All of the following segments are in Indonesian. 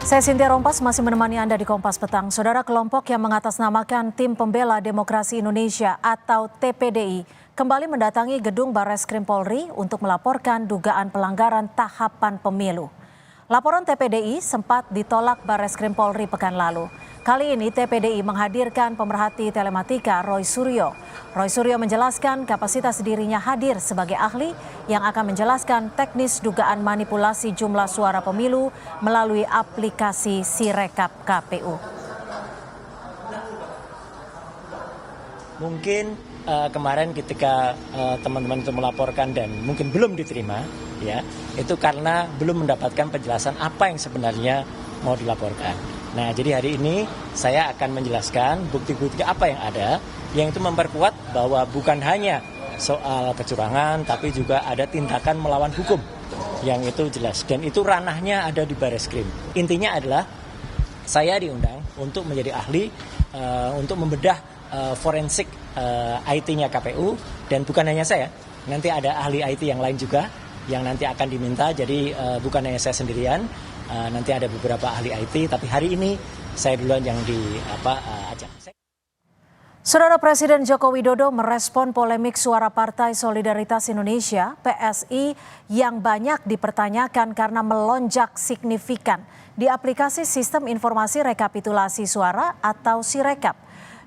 Saya Cynthia Rompas masih menemani Anda di Kompas Petang. Saudara, kelompok yang mengatasnamakan Tim Pembela Demokrasi Indonesia atau TPDI kembali mendatangi gedung Barreskrim Polri untuk melaporkan dugaan pelanggaran tahapan pemilu. Laporan TPDI sempat ditolak Barreskrim Polri pekan lalu. Kali ini TPDI menghadirkan pemerhati telematika Roy Suryo. Roy Suryo menjelaskan kapasitas dirinya hadir sebagai ahli yang akan menjelaskan teknis dugaan manipulasi jumlah suara pemilu melalui aplikasi Sirekap KPU. Mungkin kemarin ketika teman-teman itu melaporkan dan mungkin belum diterima, ya, itu karena belum mendapatkan penjelasan apa yang sebenarnya mau dilaporkan. Nah, jadi hari ini saya akan menjelaskan bukti-bukti apa yang ada, yang itu memperkuat bahwa bukan hanya soal kecurangan, tapi juga ada tindakan melawan hukum, yang itu jelas. Dan itu ranahnya ada di Barreskrim. Intinya adalah saya diundang untuk menjadi ahli, untuk membedah forensik IT-nya KPU, dan bukan hanya saya, nanti ada ahli IT yang lain juga yang nanti akan diminta, jadi bukan hanya saya sendirian, nanti ada beberapa ahli IT, tapi hari ini saya duluan yang diajak. Saudara, Presiden Joko Widodo merespon polemik suara Partai Solidaritas Indonesia (PSI) yang banyak dipertanyakan karena melonjak signifikan di aplikasi Sistem Informasi Rekapitulasi Suara atau Sirekap.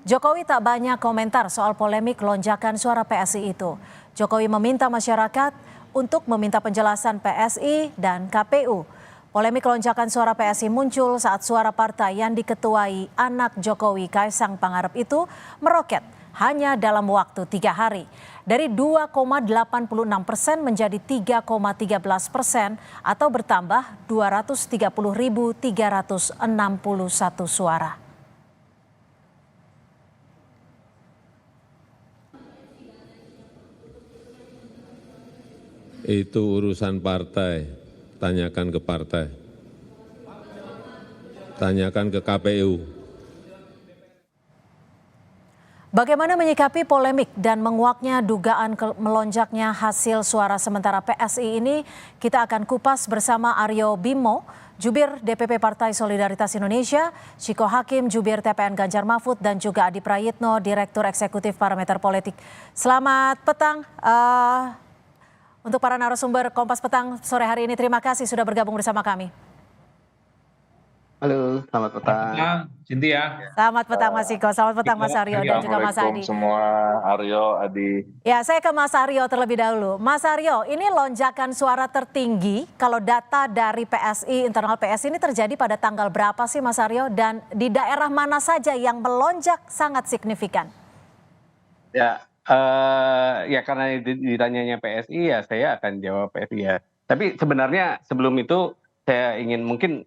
Jokowi tak banyak komentar soal polemik lonjakan suara PSI itu. Jokowi meminta masyarakat untuk meminta penjelasan PSI dan KPU. Polemik lonjakan suara PSI muncul saat suara partai yang diketuai anak Jokowi Kaisang Pangarep itu meroket hanya dalam waktu 3 hari. Dari 2,86% menjadi 3,13% atau bertambah 230.361 suara. Itu urusan partai, tanyakan ke partai, tanyakan ke KPU. Bagaimana menyikapi polemik dan menguaknya dugaan melonjaknya hasil suara sementara PSI ini, kita akan kupas bersama Aryo Bimo, Jubir DPP Partai Solidaritas Indonesia, Ciko Hakim, Jubir TPN Ganjar Mahfud, dan juga Adi Prayitno, Direktur Eksekutif Parameter Politik. Selamat petang. Untuk para narasumber Kompas Petang sore hari ini, terima kasih sudah bergabung bersama kami. Halo, selamat petang. Selamat petang, Cynthia. Selamat petang Mas Ciko, selamat petang Mas Aryo dan juga Mas Adi. Semua, Aryo, Adi. Ya, saya ke Mas Aryo terlebih dahulu. Mas Aryo, ini lonjakan suara tertinggi kalau data dari PSI, internal PSI ini terjadi pada tanggal berapa sih Mas Aryo? Dan di daerah mana saja yang melonjak sangat signifikan? Ya karena ditanyanya PSI ya saya akan jawab PSI ya. Tapi sebenarnya sebelum itu saya ingin mungkin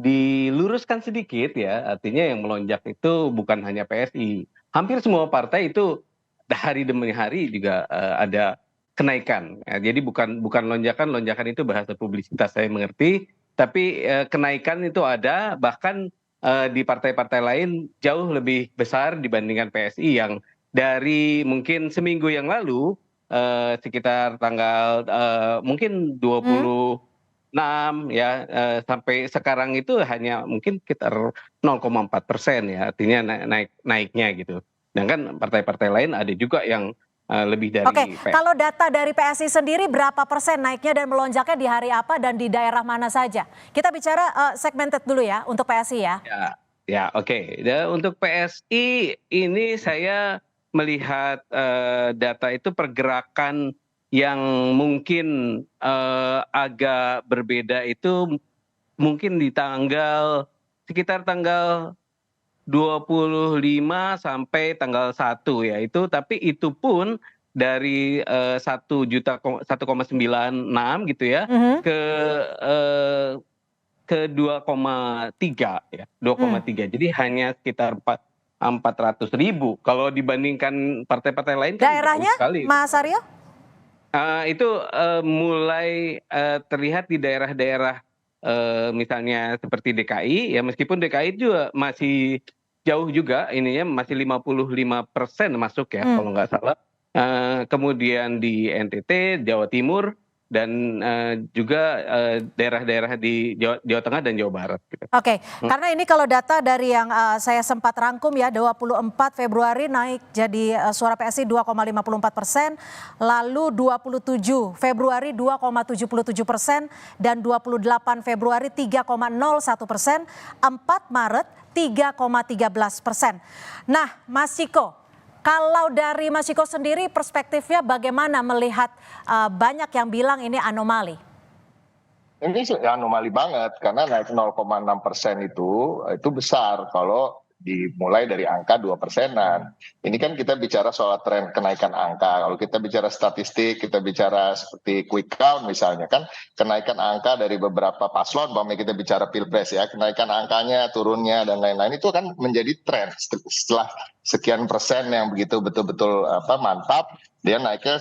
diluruskan sedikit ya, artinya yang melonjak itu bukan hanya PSI. Hampir semua partai itu hari demi hari juga ada kenaikan. Ya, jadi bukan lonjakan itu bahasa publisitas saya mengerti, tapi kenaikan itu ada, bahkan di partai-partai lain jauh lebih besar dibandingkan PSI yang dari mungkin seminggu yang lalu sekitar tanggal mungkin 26 ya sampai sekarang itu hanya mungkin sekitar 0,4% ya, artinya naiknya gitu. Sedangkan partai-partai lain ada juga yang lebih dari. Oke, kalau data dari PSI sendiri berapa persen naiknya dan melonjaknya di hari apa dan di daerah mana saja? Kita bicara segmented dulu ya untuk PSI ya. Ya, oke. Untuk PSI ini saya melihat data itu pergerakan yang mungkin agak berbeda itu mungkin di sekitar tanggal 25 sampai tanggal 1 ya itu, tapi itu pun dari 1,96 gitu ya ke 2,3 ya, 2,3. Jadi hanya sekitar 400.000 kalau dibandingkan partai-partai lain kan daerahnya sekali. Mas Aryo? Itu mulai terlihat di daerah-daerah misalnya seperti DKI ya, meskipun DKI juga masih jauh juga ininya, masih 55% masuk ya kalau nggak salah. Kemudian di NTT, Jawa Timur dan juga daerah-daerah di Jawa Tengah dan Jawa Barat. Gitu. Oke, karena ini kalau data dari yang saya sempat rangkum ya, 24 Februari naik jadi suara PSI 2,54%, lalu 27 Februari 2,77% dan 28 Februari 3,01%, 4 Maret 3,13%. Nah, Mas Ciko, kalau dari Mas Ciko sendiri perspektifnya bagaimana melihat banyak yang bilang ini anomali? Ini anomali banget karena naik 0,6% itu besar kalau dimulai dari angka 2%-an. Ini kan kita bicara soal tren kenaikan angka. Kalau kita bicara statistik, kita bicara seperti quick count misalnya kan, kenaikan angka dari beberapa paslon, umpamanya kita bicara pilpres ya, kenaikan angkanya, turunnya dan lain-lain itu kan menjadi tren setelah sekian persen yang begitu betul-betul mantap, dia naiknya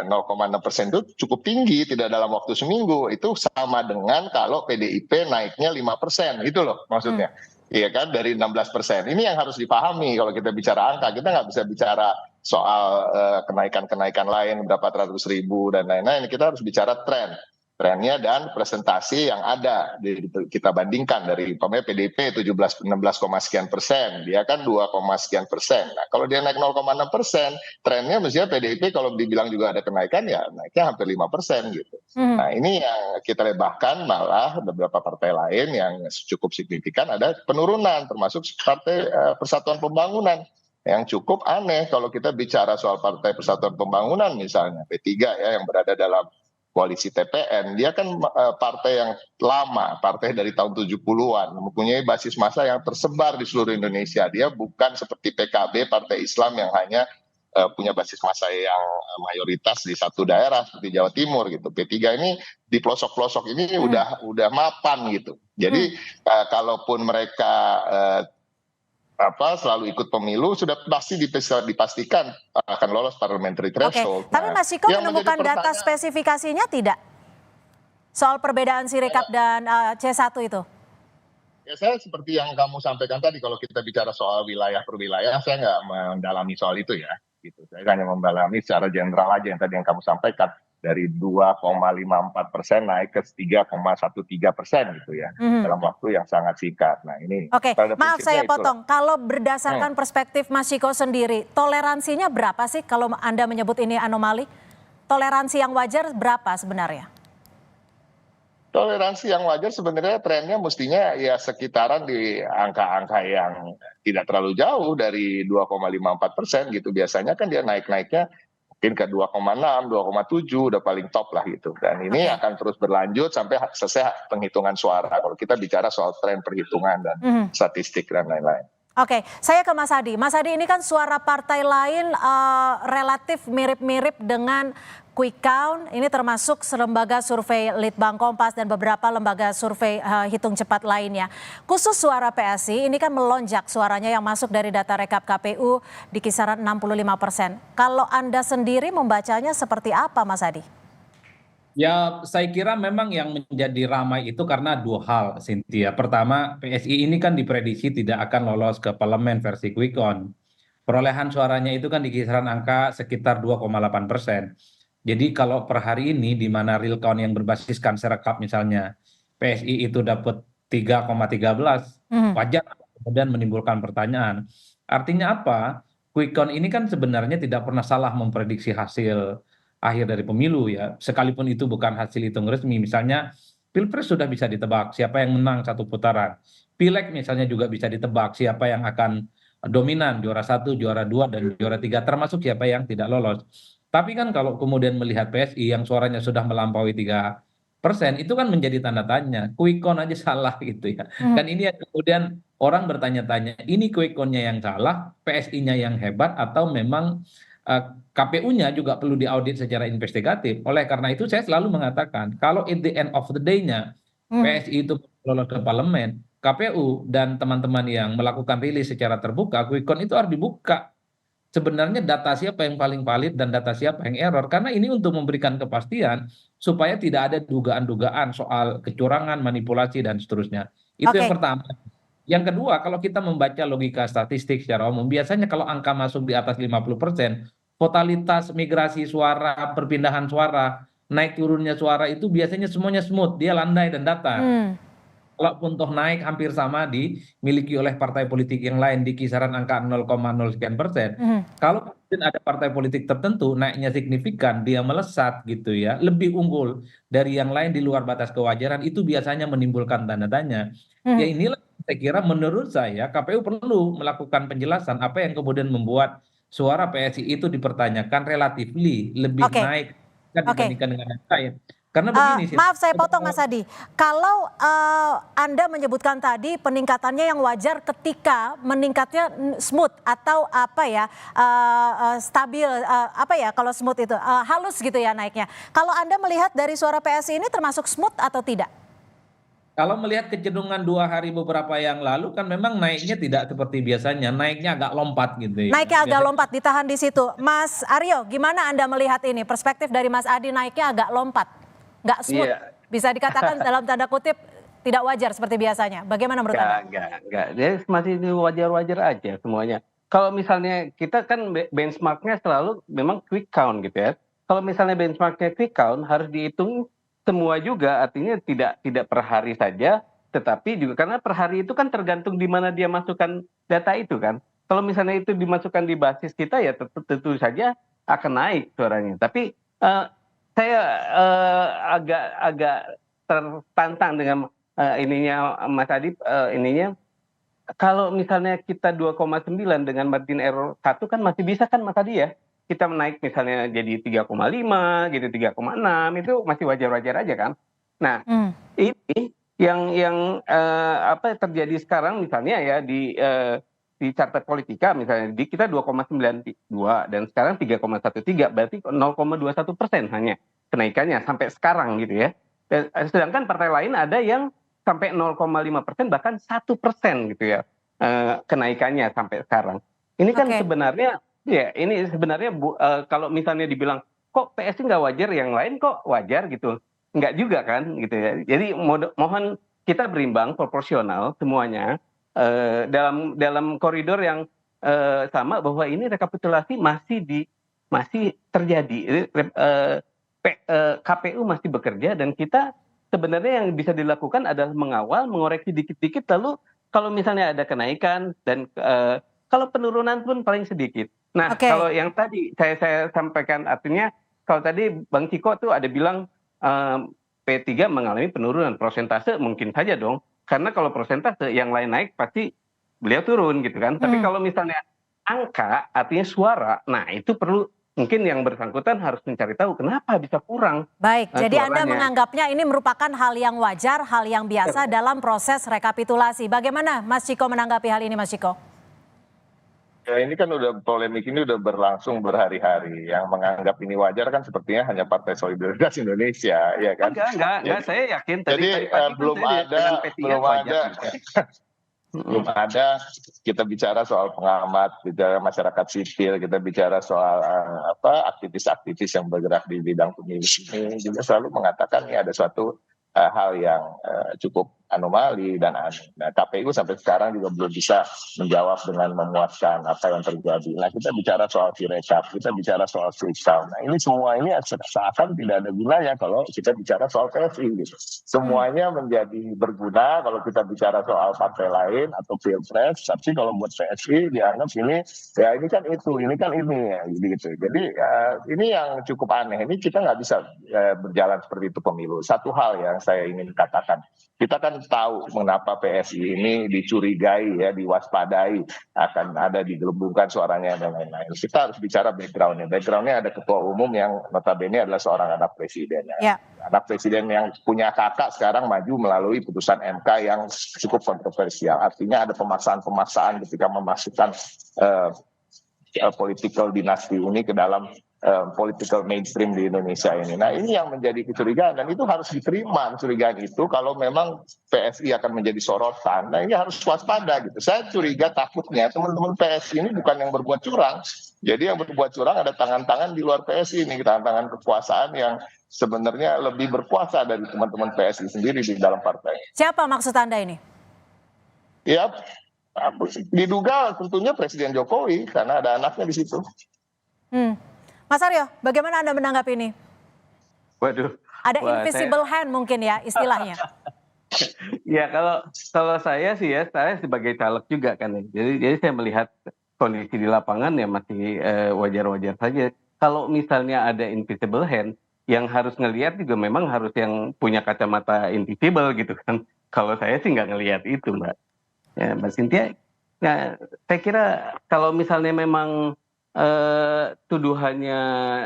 0,6% itu cukup tinggi, tidak dalam waktu seminggu. Itu sama dengan kalau PDIP naiknya 5%, gitu loh maksudnya. Iya kan, dari 16%. Ini yang harus dipahami kalau kita bicara angka. Kita nggak bisa bicara soal kenaikan-kenaikan lain, berapa ratus ribu dan lain-lain. Kita harus bicara trennya dan presentasi yang ada. Kita bandingkan dari PDIP 16 sekian persen, dia kan 2, sekian persen. Nah, kalau dia naik 0,6%, trennya mestinya PDIP kalau dibilang juga ada kenaikan ya naiknya hampir 5% gitu. Nah, ini yang kita bahkan malah beberapa partai lain yang cukup signifikan ada penurunan, termasuk Partai Persatuan Pembangunan. Yang cukup aneh kalau kita bicara soal Partai Persatuan Pembangunan misalnya, P3 ya, yang berada dalam koalisi TPN, dia kan partai yang lama, partai dari tahun 70-an, mempunyai basis massa yang tersebar di seluruh Indonesia. Dia bukan seperti PKB, Partai Islam yang hanya punya basis massa yang mayoritas di satu daerah seperti Jawa Timur gitu. P3 ini di pelosok-pelosok ini udah mapan gitu. Jadi kalaupun mereka selalu ikut pemilu sudah pasti dipastikan akan lolos parliamentary threshold. Oke, tapi Mas Ciko menemukan data spesifikasinya tidak? Soal perbedaan Sirekap dan C1 itu? Ya, saya seperti yang kamu sampaikan tadi, kalau kita bicara soal wilayah per wilayah, saya nggak mendalami soal itu ya. Gitu. Saya hanya mendalami secara general aja yang tadi yang kamu sampaikan. Dari 2,54% naik ke 3,13% gitu ya, dalam waktu yang sangat singkat. Nah ini. Oke, maaf saya potong. Kalau berdasarkan perspektif Mas Ciko sendiri, toleransinya berapa sih kalau Anda menyebut ini anomali? Toleransi yang wajar berapa sebenarnya? Toleransi yang wajar sebenarnya trennya mestinya ya sekitaran di angka-angka yang tidak terlalu jauh dari 2,54% gitu. Biasanya kan dia naik-naiknya mungkin ke 2,6, 2,7 udah paling top lah gitu. Dan ini akan terus berlanjut sampai selesai penghitungan suara. Kalau kita bicara soal tren perhitungan dan statistik dan lain-lain. Oke, saya ke Mas Hadi. Mas Hadi, ini kan suara partai lain relatif mirip-mirip dengan quick count. Ini termasuk lembaga survei Litbang Kompas dan beberapa lembaga survei hitung cepat lainnya. Khusus suara PSI ini kan melonjak suaranya yang masuk dari data rekap KPU di kisaran 65%. Kalau Anda sendiri membacanya seperti apa, Mas Hadi? Ya, saya kira memang yang menjadi ramai itu karena dua hal, Cynthia. Pertama, PSI ini kan diprediksi tidak akan lolos ke parlemen versi quick count. Perolehan suaranya itu kan di kisaran angka sekitar 2,8%. Jadi kalau per hari ini di mana real count yang berbasiskan Sirekap misalnya PSI itu dapat 3,13, wajar kemudian menimbulkan pertanyaan. Artinya apa? Quick count ini kan sebenarnya tidak pernah salah memprediksi hasil akhir dari pemilu ya, sekalipun itu bukan hasil hitung resmi. Misalnya Pilpres sudah bisa ditebak siapa yang menang satu putaran. Pileg misalnya juga bisa ditebak siapa yang akan dominan, juara 1, juara 2, dan juara 3, termasuk siapa yang tidak lolos. Tapi kan kalau kemudian melihat PSI yang suaranya sudah melampaui 3%, itu kan menjadi tanda tanya. Quick count aja salah gitu ya. Dan ini kemudian orang bertanya-tanya, ini quick count-nya yang salah, PSI-nya yang hebat, atau memang KPU-nya juga perlu diaudit secara investigatif. Oleh karena itu saya selalu mengatakan kalau at the end of the day-nya PSI itu lolos ke parlemen, KPU dan teman-teman yang melakukan rilis secara terbuka, quick count itu harus dibuka. Sebenarnya data siapa yang paling valid dan data siapa yang error, karena ini untuk memberikan kepastian supaya tidak ada dugaan-dugaan soal kecurangan, manipulasi dan seterusnya. Itu yang pertama. Yang kedua, kalau kita membaca logika statistik secara umum, biasanya kalau angka masuk di atas 50%, totalitas migrasi suara, perpindahan suara naik turunnya suara itu biasanya semuanya smooth, dia landai dan datar. Hmm. Kalaupun toh naik hampir sama dimiliki oleh partai politik yang lain di kisaran angka 0,0 sekian persen. Hmm. Kalau kemudian ada partai politik tertentu naiknya signifikan, dia melesat gitu ya, lebih unggul dari yang lain di luar batas kewajaran, itu biasanya menimbulkan tanda tanya. Ya Hmm. inilah saya kira menurut saya KPU perlu melakukan penjelasan apa yang kemudian membuat suara PSI itu dipertanyakan relatifly lebih Oke, naik kan oke. dibandingkan dengan yang lain. Karena begini sih. Maaf saya potong Mas Adi. Kalau Anda menyebutkan tadi peningkatannya yang wajar ketika meningkatnya smooth atau apa ya stabil apa ya kalau smooth itu halus gitu ya naiknya. Kalau Anda melihat dari suara PSI ini termasuk smooth atau tidak? Kalau melihat kecenderungan 2 hari beberapa yang lalu kan memang naiknya tidak seperti biasanya, naiknya agak lompat gitu ya. Naiknya agak Biasanya lompat ditahan di situ. Mas Aryo, gimana Anda melihat ini? Perspektif dari Mas Adi naiknya agak lompat, nggak smooth. Iya. Bisa dikatakan dalam tanda kutip tidak wajar seperti biasanya. Bagaimana menurut Anda? Enggak. Dia masih wajar-wajar aja semuanya. Kalau misalnya kita kan benchmarknya selalu memang quick count gitu ya. Kalau misalnya benchmarknya quick count harus dihitung semua juga, artinya tidak per hari saja, tetapi juga karena per hari itu kan tergantung di mana dia masukkan data itu kan. Kalau misalnya itu dimasukkan di basis kita ya tentu saja akan naik suaranya. Tapi saya agak tertantang dengan ininya Mas Adi, ininya kalau misalnya kita 2,9 dengan margin error 1 kan masih bisa kan Mas Adi ya, kita menaik misalnya jadi 3,5 gitu, 3,6 itu masih wajar-wajar aja kan. Nah Hmm. ini yang apa terjadi sekarang misalnya ya di Carta Politika misalnya di kita 2,92 dan sekarang 3,13 berarti 0,21% hanya kenaikannya sampai sekarang gitu ya. Sedangkan partai lain ada yang sampai 0,5% bahkan 1% gitu ya kenaikannya sampai sekarang. Ini kan Oke. sebenarnya ya ini sebenarnya kalau misalnya dibilang kok PSI nggak wajar yang lain kok wajar gitu. Nggak juga kan gitu ya. Jadi mohon kita berimbang proporsional semuanya dalam koridor yang sama bahwa ini rekapitulasi masih terjadi. KPU masih bekerja dan kita sebenarnya yang bisa dilakukan adalah mengawal, mengoreksi dikit-dikit lalu kalau misalnya ada kenaikan dan kalau penurunan pun paling sedikit. Nah, Oke. kalau yang tadi saya sampaikan artinya kalau tadi Bang Ciko tuh ada bilang P3 mengalami penurunan persentase mungkin saja dong. Karena kalau persentase yang lain naik pasti beliau turun gitu kan. Tapi kalau misalnya angka artinya suara, nah itu perlu mungkin yang bersangkutan harus mencari tahu kenapa bisa kurang Baik, jadi Anda suaranya. menganggapnya ini merupakan hal yang wajar, hal yang biasa dalam proses rekapitulasi. Bagaimana Mas Ciko menanggapi hal ini Mas Ciko? Ya ini kan udah polemik ini udah berlangsung berhari-hari. Yang menganggap ini wajar kan sepertinya hanya Partai Solidaritas Indonesia, ya kan? Enggak, saya yakin Jadi pagi pun belum saya dengan ada P3 belum wajar ada juga. belum ada kita bicara soal pengamat, bicara masyarakat sipil, kita bicara soal aktivis-aktivis yang bergerak di bidang pemilu ini juga selalu mengatakan ini ada suatu hal yang cukup anomali dan aneh. Nah, KPU sampai sekarang juga belum bisa menjawab dengan memuaskan apa yang terjadi. Nah, kita bicara soal Sirekap, kita bicara soal quick count. Nah, ini semua ini seakan tidak ada gunanya kalau kita bicara soal PSI gitu. Semuanya menjadi berguna kalau kita bicara soal partai lain atau pilpres, tapi kalau buat PSI dianggap ini ya ini kan itu, ini kan ini ya gitu. Jadi ini yang cukup aneh. Ini kita nggak bisa berjalan seperti itu pemilu. Satu hal yang saya ingin katakan, kita kan tahu mengapa PSI ini dicurigai ya, diwaspadai akan ada digelembungkan suaranya dan lain-lain. Kita harus bicara backgroundnya. Backgroundnya ada ketua umum yang notabene adalah seorang anak presiden. Ya. Anak presiden yang punya kakak sekarang maju melalui putusan MK yang cukup kontroversial. Artinya ada pemaksaan-pemaksaan ketika memasukkan political dinasti ini ke dalam political mainstream di Indonesia ini. Nah ini yang menjadi kecurigaan dan itu harus diterima kecurigaan itu kalau memang PSI akan menjadi sorotan. Nah ini harus waspada gitu. Saya curiga takutnya teman-teman PSI ini bukan yang berbuat curang. Jadi yang berbuat curang ada tangan-tangan di luar PSI ini, tangan-tangan kekuasaan yang sebenarnya lebih berkuasa dari teman-teman PSI sendiri di dalam partai. Siapa maksud Anda ini? Ya diduga tentunya Presiden Jokowi karena ada anaknya di situ. Mas Aryo, bagaimana Anda menanggapi ini? Waduh, Ada wah invisible hand mungkin ya istilahnya. ya kalau saya sih ya, saya sebagai caleg juga kan ya. Jadi saya melihat kondisi di lapangan ya masih wajar-wajar saja. Kalau misalnya ada invisible hand, yang harus ngelihat juga memang harus yang punya kacamata invisible gitu kan. Kalau saya sih nggak ngelihat itu, Mbak. Ya, Mbak Cynthia, ya, saya kira kalau misalnya memang tuduhannya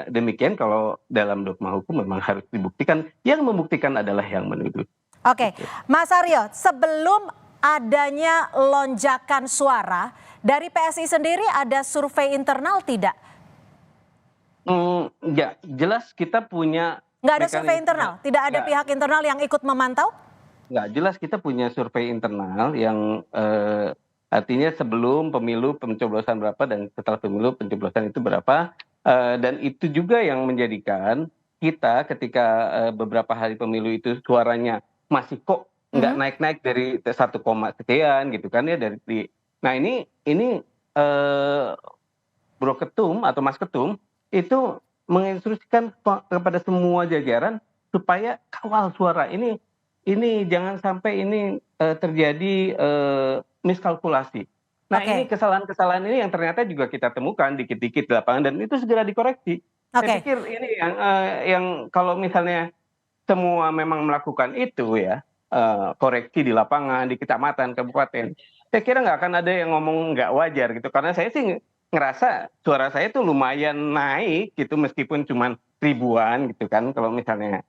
demikian, kalau dalam dogma hukum memang harus dibuktikan. Yang membuktikan adalah yang menuduh. Oke, Mas Aryo, sebelum adanya lonjakan suara, dari PSI sendiri ada survei internal tidak? Ya, jelas kita punya Nggak ada survei mekanisme. internal? Tidak ada Nggak, pihak internal yang ikut memantau? nggak, jelas kita punya survei internal yang artinya sebelum pemilu pencoblosan berapa dan setelah pemilu pencoblosan itu berapa. Dan itu juga yang menjadikan kita ketika beberapa hari pemilu itu suaranya masih kok nggak naik-naik dari 1, sekian gitu kan ya nah ini eh, Bro Ketum atau Mas Ketum itu menginstruksikan kepada semua jajaran supaya kawal suara ini jangan sampai ini terjadi miskalkulasi. Nah, Oke. ini kesalahan-kesalahan ini yang ternyata juga kita temukan dikit-dikit di lapangan dan itu segera dikoreksi. Saya Oke. pikir ini yang kalau misalnya semua memang melakukan itu ya, koreksi di lapangan, di kecamatan, kabupaten, saya kira nggak akan ada yang ngomong nggak wajar gitu. Karena saya sih ngerasa suara saya tuh lumayan naik gitu meskipun cuma ribuan gitu kan. Kalau misalnya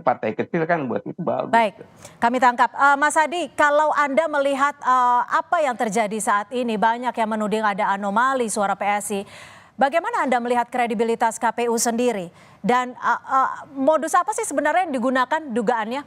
partai kecil kan buat itu bagus. Baik, kami tangkap. Mas Hadi, kalau Anda melihat apa yang terjadi saat ini, banyak yang menuding ada anomali suara PSI. Bagaimana Anda melihat kredibilitas KPU sendiri? Dan modus apa sih sebenarnya yang digunakan dugaannya?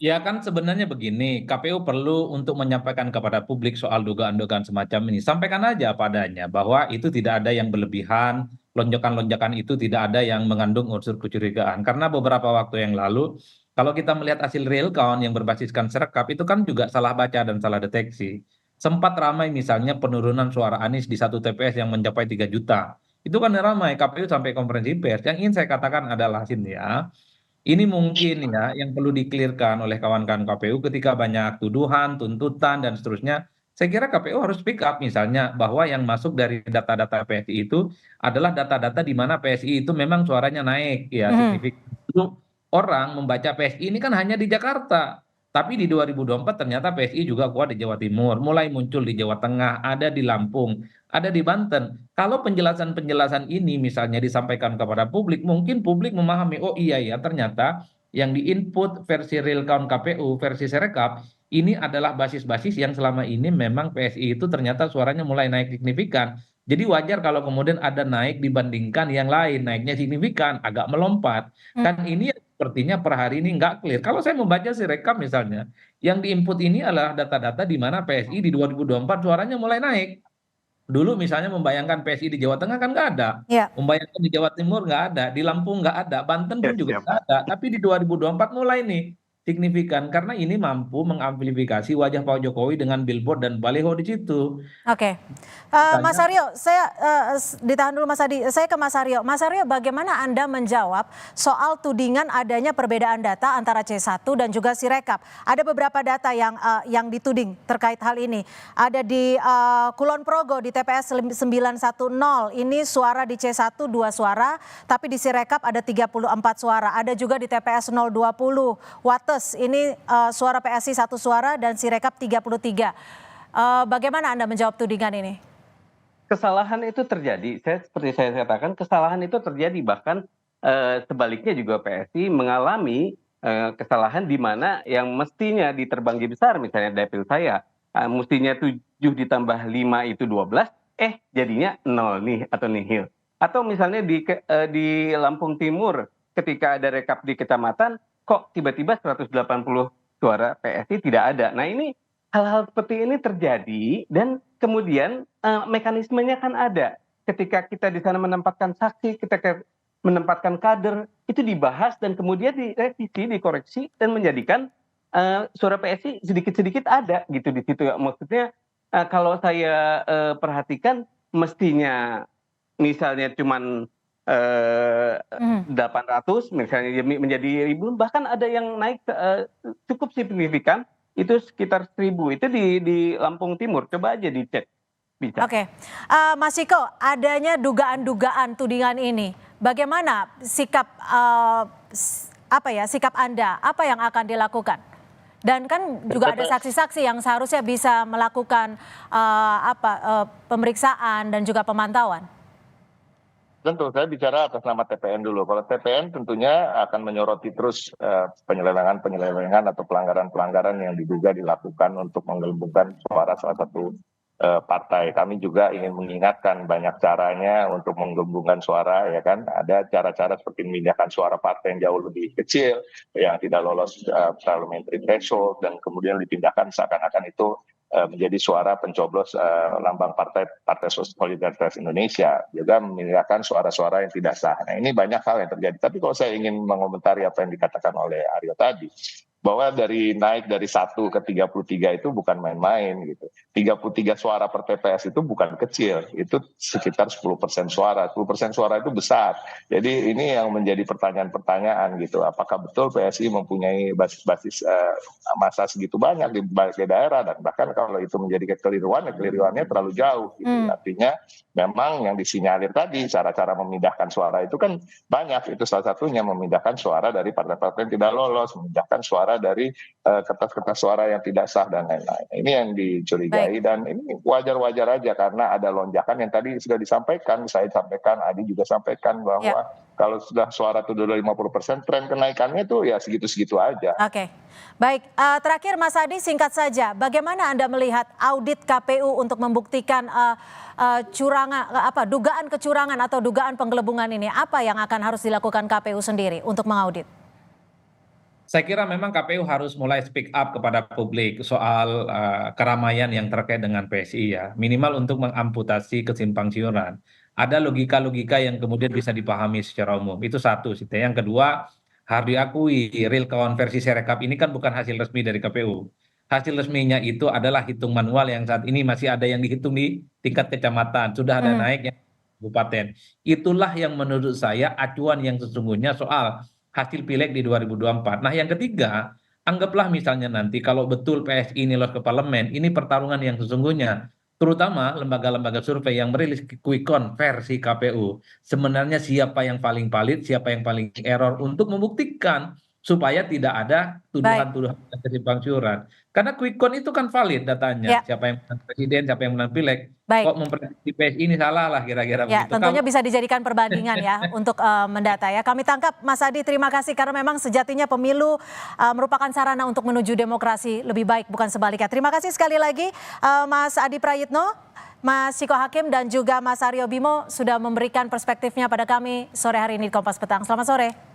Ya kan sebenarnya begini, KPU perlu untuk menyampaikan kepada publik soal dugaan-dugaan semacam ini. Sampaikan aja padanya bahwa itu tidak ada yang berlebihan, lonjakan-lonjakan itu tidak ada yang mengandung unsur kecurigaan. Karena beberapa waktu yang lalu, kalau kita melihat hasil real count yang berbasiskan Serekap, itu kan juga salah baca dan salah deteksi. Sempat ramai misalnya penurunan suara Anies di satu TPS yang mencapai 3 juta. Itu kan ramai, KPU sampai konferensi pers. Yang ingin saya katakan adalah ya. Ini mungkin ya yang perlu dikelirkan oleh kawan-kawan KPU ketika banyak tuduhan, tuntutan, dan seterusnya. Saya kira KPU harus speak up misalnya bahwa yang masuk dari data-data PSI itu adalah data-data di mana PSI itu memang suaranya naik ya signifikan. Dulu orang membaca PSI ini kan hanya di Jakarta. Tapi di 2024 ternyata PSI juga kuat di Jawa Timur, mulai muncul di Jawa Tengah, ada di Lampung, ada di Banten. Kalau penjelasan-penjelasan ini misalnya disampaikan kepada publik, mungkin publik memahami, oh iya ya ternyata yang diinput versi real count KPU, versi Serekap, ini adalah basis-basis yang selama ini memang PSI itu ternyata suaranya mulai naik signifikan. Jadi wajar kalau kemudian ada naik dibandingkan yang lain, naiknya signifikan, agak melompat. Kan ini yang sepertinya per hari ini nggak clear. Kalau saya membaca Sirekap misalnya, yang diinput ini adalah data-data di mana PSI di 2024 suaranya mulai naik. Dulu misalnya membayangkan PSI di Jawa Tengah kan nggak ada, Ya. membayangkan di Jawa Timur nggak ada, di Lampung nggak ada, Banten pun juga Siap. nggak ada. Tapi di 2024 mulai nih signifikan karena ini mampu mengamplifikasi wajah Pak Jokowi dengan billboard dan baliho di situ. Oke, Mas Misalnya, Aryo, saya ditahan dulu Mas Hadi. Saya ke Mas Aryo. Mas Aryo, bagaimana Anda menjawab soal tudingan adanya perbedaan data antara C1 dan juga Sirekap? Ada beberapa data yang dituding terkait hal ini. Ada di Kulon Progo di TPS 910, ini suara di C1 2 suara, tapi di Sirekap ada 34 suara. Ada juga di TPS 020 Wates, ini suara PSI 1 suara dan Sirekap 33. Bagaimana Anda menjawab tudingan ini? Kesalahan itu terjadi. Seperti saya katakan, kesalahan itu terjadi. Bahkan sebaliknya juga PSI mengalami kesalahan di mana yang mestinya diterbanggi besar, misalnya dapil saya, mestinya 7 ditambah 5 itu 12, jadinya 0 nih atau nihil. Atau misalnya di Lampung Timur, ketika ada rekap di kecamatan, kok tiba-tiba 180 suara PSI tidak ada. Nah ini hal-hal seperti ini terjadi dan kemudian mekanismenya kan ada. Ketika kita di sana menempatkan saksi, kita menempatkan kader, itu dibahas dan kemudian direvisi, dikoreksi dan menjadikan suara PSI sedikit-sedikit ada gitu di situ. Maksudnya kalau saya perhatikan mestinya misalnya cuman 800 misalnya menjadi 1.000, bahkan ada yang naik cukup signifikan itu sekitar 1.000. Itu di Lampung Timur, coba aja dicek. Bisa. Oke, Mas Ciko, adanya dugaan-dugaan tudingan ini, bagaimana sikap sikap Anda, apa yang akan dilakukan? Dan kan juga ada saksi-saksi yang seharusnya bisa melakukan pemeriksaan dan juga pemantauan. Tentu saya bicara atas nama TPN dulu. Kalau TPN tentunya akan menyoroti terus penyelewengan atau pelanggaran-pelanggaran yang diduga dilakukan untuk menggelembungkan suara salah satu partai. Kami juga ingin mengingatkan banyak caranya untuk menggelembungkan suara, ya kan. Ada cara-cara seperti memindahkan suara partai yang jauh lebih kecil, yang tidak lolos parliamentary threshold, dan kemudian dipindahkan seakan-akan itu menjadi suara pencoblos lambang Partai Solidaritas Indonesia, juga memindahkan suara-suara yang tidak sah. Nah, ini banyak hal yang terjadi. Tapi kalau saya ingin mengomentari apa yang dikatakan oleh Aryo tadi, bahwa naik dari 1 ke 33 itu bukan main-main gitu. 33 suara per TPS itu bukan kecil, itu sekitar 10% suara. 10% suara itu besar. Jadi ini yang menjadi pertanyaan-pertanyaan gitu. Apakah betul PSI mempunyai basis massa segitu banyak di berbagai daerah, dan bahkan kalau itu menjadi kekeliruannya terlalu jauh gitu. Artinya memang yang disinyalir tadi cara-cara memindahkan suara itu kan banyak. Itu salah satunya memindahkan suara dari partai-partai yang tidak lolos, memindahkan suara dari kertas-kertas suara yang tidak sah dan lain-lain. Ini yang dicurigai. Dan ini wajar-wajar aja karena ada lonjakan yang tadi sudah disampaikan, saya sampaikan, Adi juga sampaikan bahwa kalau sudah suara itu dulu 50%, tren kenaikannya itu ya segitu-segitu aja. Oke, baik. Terakhir Mas Adi, singkat saja, bagaimana Anda melihat audit KPU untuk membuktikan dugaan kecurangan atau dugaan penggelembungan ini? Apa yang akan harus dilakukan KPU sendiri untuk mengaudit? Saya kira memang KPU harus mulai speak up kepada publik soal keramaian yang terkait dengan PSI ya. Minimal untuk mengamputasi kesimpangsiuran. Ada logika-logika yang kemudian bisa dipahami secara umum. Itu satu. Yang kedua, harus diakui real count versi Sirekap ini kan bukan hasil resmi dari KPU. Hasil resminya itu adalah hitung manual yang saat ini masih ada yang dihitung di tingkat kecamatan. Sudah ada naik yang kabupaten. Itulah yang menurut saya acuan yang sesungguhnya soal hasil pileg di 2024. Nah yang ketiga, anggaplah misalnya nanti kalau betul PSI ini lolos ke parlemen, ini pertarungan yang sesungguhnya. Terutama lembaga-lembaga survei yang merilis quick count versi KPU. Sebenarnya siapa yang paling valid, siapa yang paling error untuk membuktikan supaya tidak ada tuduhan-tuduhan kesimpangsiuran. Karena quick count itu kan valid datanya. Siapa yang menang presiden, siapa yang menang pileg. Kok memprediksi PSI ini salah lah kira-kira begitu. Tentunya bisa dijadikan perbandingan ya untuk mendata ya. Kami tangkap Mas Adi, terima kasih karena memang sejatinya pemilu merupakan sarana untuk menuju demokrasi lebih baik, bukan sebaliknya. Terima kasih sekali lagi Mas Adi Prayitno, Mas Ciko Hakim dan juga Mas Aryo Bimo sudah memberikan perspektifnya pada kami sore hari ini di Kompas Petang. Selamat sore.